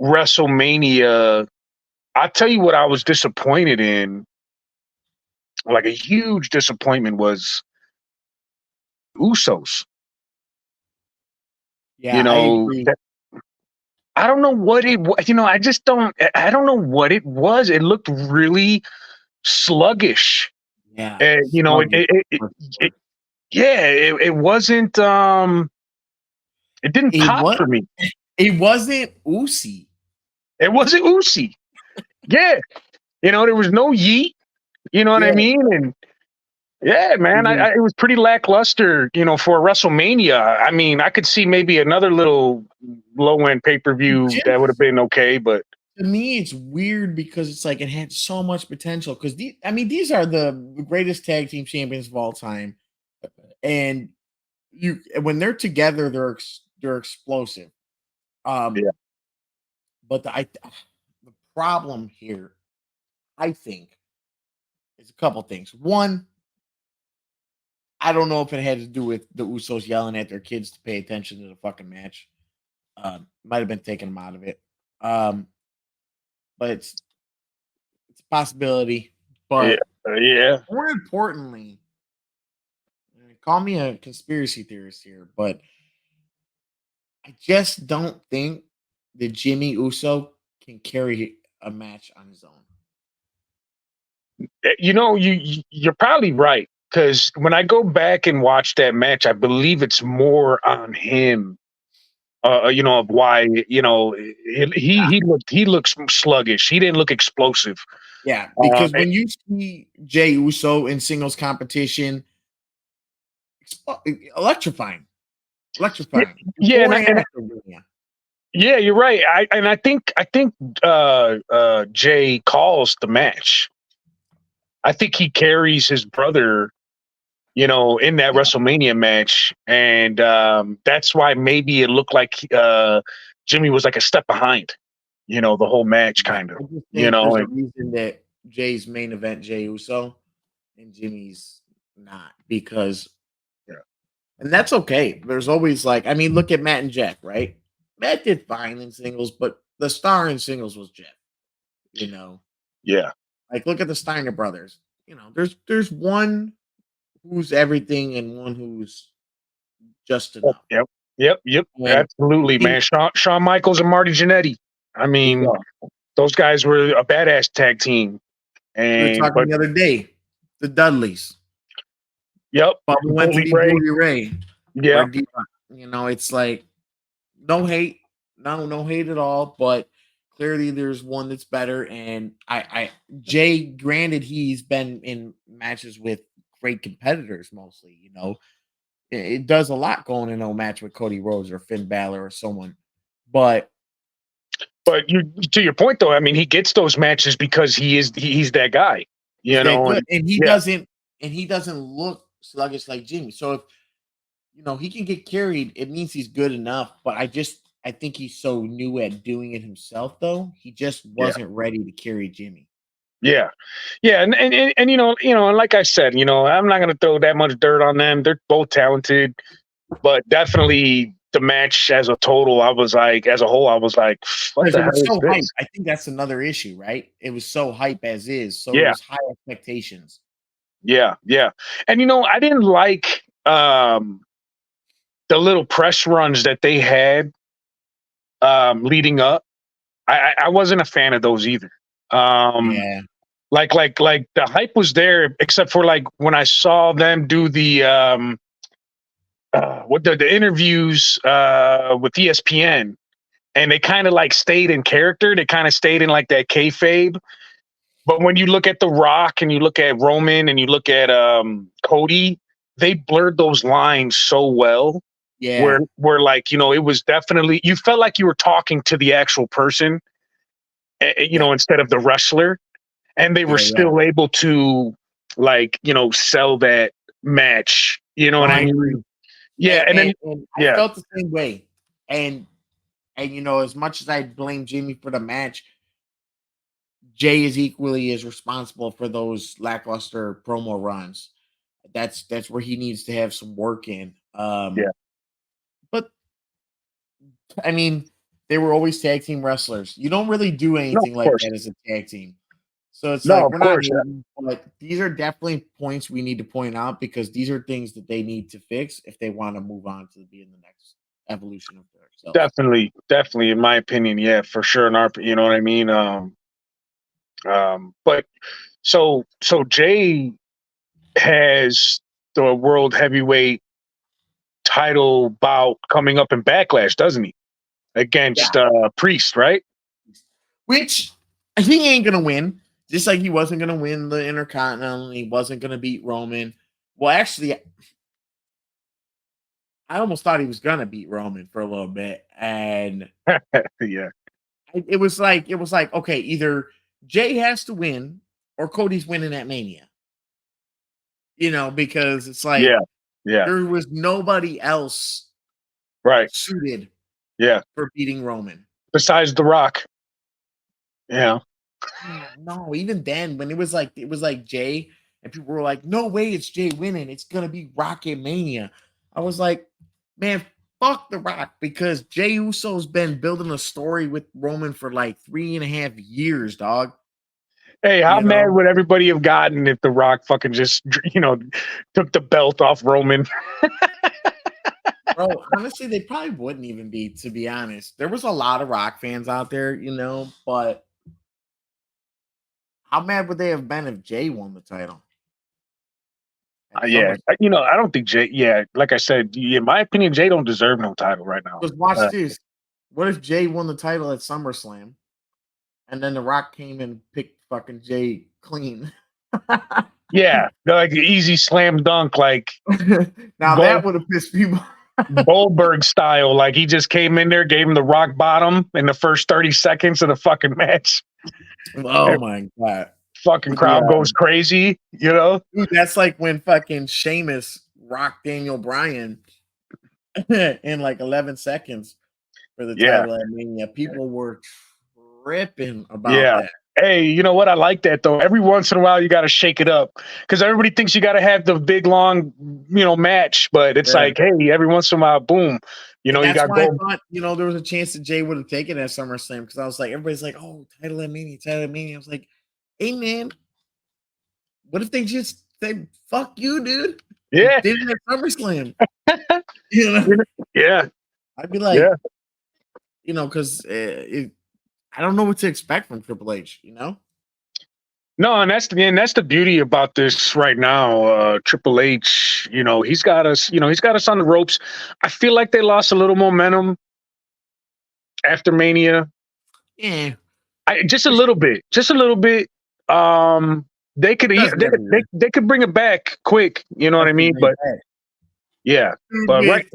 WrestleMania, I tell you what I was disappointed in, like a huge disappointment was Usos. You Yeah, I know, agree. that I don't know what it was. I just I don't know what it was. It looked really sluggish. Yeah, And sluggish. yeah, it wasn't it didn't It pop was. for me. It wasn't Usi. It wasn't Uzi. Yeah. There was no yeet, you know what I Yeah, mean? And yeah, it man, was it was pretty lackluster, for WrestleMania. I mean, I could see maybe another little low end pay per view that would have just been okay, but to me, it's weird because it's like it had so much potential. Because these are the greatest tag team champions of all time, and you when they're together, they're explosive. Um, yeah, but the problem here, I think, is a couple things. One, I don't know if it had to do with the Usos yelling at their kids to pay attention to the fucking match. Might have been taking them out of it. Um, but it's a possibility. yeah, But yeah. more importantly, call me a conspiracy theorist here, but I just don't think that Jimmy Uso can carry a match on his own. You're probably right because when I go back and watch that match, I believe it's more on him. Of why he looks sluggish. He didn't look explosive. Yeah, Uh, because when you see Jay Uso in singles competition, electrifying, yeah, electrifying yeah, before and after Mania. yeah, you're right. I think Jay calls the match. I think he carries his brother, in that Yeah, WrestleMania match, and that's why maybe it looked like Jimmy was like a step behind, the whole match, yeah. kind of, I just think there's a and reason that Jay's main event Jay Uso and Jimmy's not because, yeah, and that's okay. There's always like, look at Matt and Jeff, right? Matt did fine in singles, but the star in singles was Jeff. You know, yeah, like look at the Steiner brothers. There's one who's everything and one who's just yep, enough. yep, yep, yep, And I absolutely, think man. Shawn Michaels and Marty Jannetty. I there you mean, go. those guys were a badass tag team, We were and talking but the other day, the Dudleys. yep, Bubba went to Bully be Ray, Bully Ray. Where yep, it's like no hate, no hate at all, but clearly there's one that's better. And I Jay, granted, he's been in matches with great competitors mostly. It does a lot going in a match with Cody Rhodes or Finn Balor or someone, but but to your point though, I mean, he gets those matches because he's that guy, he's that good, and and yeah, he doesn't look sluggish like Jimmy. So if he can get carried, it means he's good enough. But I think he's so new at doing it himself, though. He just yeah. wasn't ready to carry Jimmy. Yeah, yeah, and and like I said, I'm not gonna throw that much dirt on them. They're both talented, but definitely the match as a total, as a whole, I was like, what Because the it was hell is so hype. this? I think that's another issue, right? It was so hype as is, so it Yeah, was high expectations. yeah, yeah. And I didn't like the little press runs that they had leading up. I wasn't a fan of those either. Um, Yeah, like the hype was there, except for like when I saw them do the what the interviews with ESPN, and they kind of like stayed in character. They kind of stayed in like that kayfabe. But when you look at The Rock and you look at Roman and you look at Cody, they blurred those lines so well. yeah, Where like it was definitely, you felt like you were talking to the actual person, yeah, instead of the wrestler, and they were yeah, yeah. still able to like sell that match. You know No, what I I mean? agree, Yeah, and then and I yeah, felt the same way. And as much as I blame Jimmy for the match, Jay is equally as responsible for those lackluster promo runs. That's where he needs to have some work in. yeah, But I mean, they were always tag team wrestlers. You don't really do No, anything of like course. that as a tag team. So it's No, like of we're not course. hating, but these are definitely points we need to point out because these are things that they need to fix if they want to move on to be in the next evolution of themselves. Definitely, in my opinion, yeah, for sure. In our, you know what I mean. But so Jay has the world heavyweight title bout coming up in Backlash, doesn't he? Yeah, Against Priest, right? which he ain't gonna win. Just like he wasn't gonna win the Intercontinental, he wasn't gonna beat Roman. Well, actually, I almost thought he was gonna beat Roman for a little bit, and Yeah, it was like okay, either Jay has to win or Cody's winning at Mania. Because it's yeah, like yeah. there was nobody else Right. suited Yeah. for beating Roman. Besides The Rock. Yeah. No, even then, when it was like Jay, and people were like, "No way, it's Jay winning. It's gonna be Rocket Mania." I was like, "Man, fuck the Rock," because Jay Uso's been building a story with Roman for like 3.5 years, dog. Hey, how You mad know, would everybody have gotten if The Rock fucking just, took the belt off Roman? bro. Honestly, they probably wouldn't even be. To be honest, there was a lot of Rock fans out there, but how mad would they have been if Jay won the title at Yeah. SummerSlam? I don't think Jay, yeah, like I said, in my opinion, Jay don't deserve no title right now. Because watch this. What if Jay won the title at SummerSlam and then The Rock came and picked fucking Jay clean? Yeah. They're like the easy slam dunk, like Now that Gold, would have pissed people. Goldberg style. Like he just came in there, gave him the rock bottom in the first 30 seconds of the fucking match. Oh my god. Fucking With the crowd goes crazy. dude, that's like when fucking Sheamus rocked Daniel Bryan in like 11 seconds for the Yeah. title at Mania. People were tripping about Yeah. that. Hey, you know what? I like that though. Every once in a while, you got to shake it up because everybody thinks you got to have the big long, match. But it's Yeah. like, hey, every once in a while, boom, And you that's got why I gold. thought, there was a chance that Jay would have taken it at SummerSlam because I was like, everybody's like, oh, title at Mania, title at Mania. I was like, hey man, what if they just say, fuck you, dude? You Yeah. did it at SummerSlam. You know, Yeah. I'd be Yeah. like, because I don't know what to expect from Triple H. No, and that's the beauty about this right now. Triple H, he's got us on the ropes. I feel like they lost a little momentum after Mania. Yeah, Just a little bit, just a little bit. They could does eat, it every year. they could bring it back quick. You know what I Definitely mean? bring But it back. yeah, Dude, but right,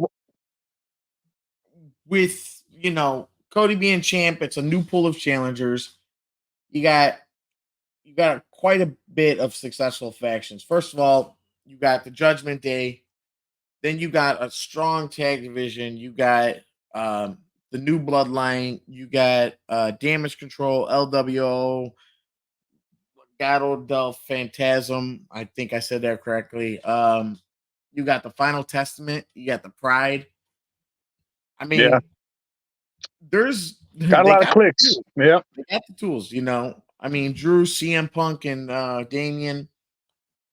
with Cody being champ, it's a new pool of challengers. You got quite a bit of successful factions. First of all, you got the Judgment Day. Then you got a strong tag division. You got the new bloodline. You got damage control, LWO, Gato del Phantasm. I think I said that correctly. You got the Final Testament. You got the Pride. I yeah, mean, there's got a they lot of got the clicks. tools. Yeah, They got the tools. I mean, Drew, CM Punk, and Damian,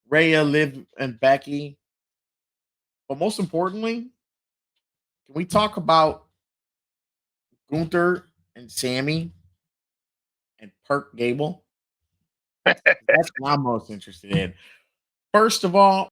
Rhea, Liv, and Becky. But most importantly, can we talk about Gunther and Sammy and Perk Gable? That's what I'm most interested in. First of all,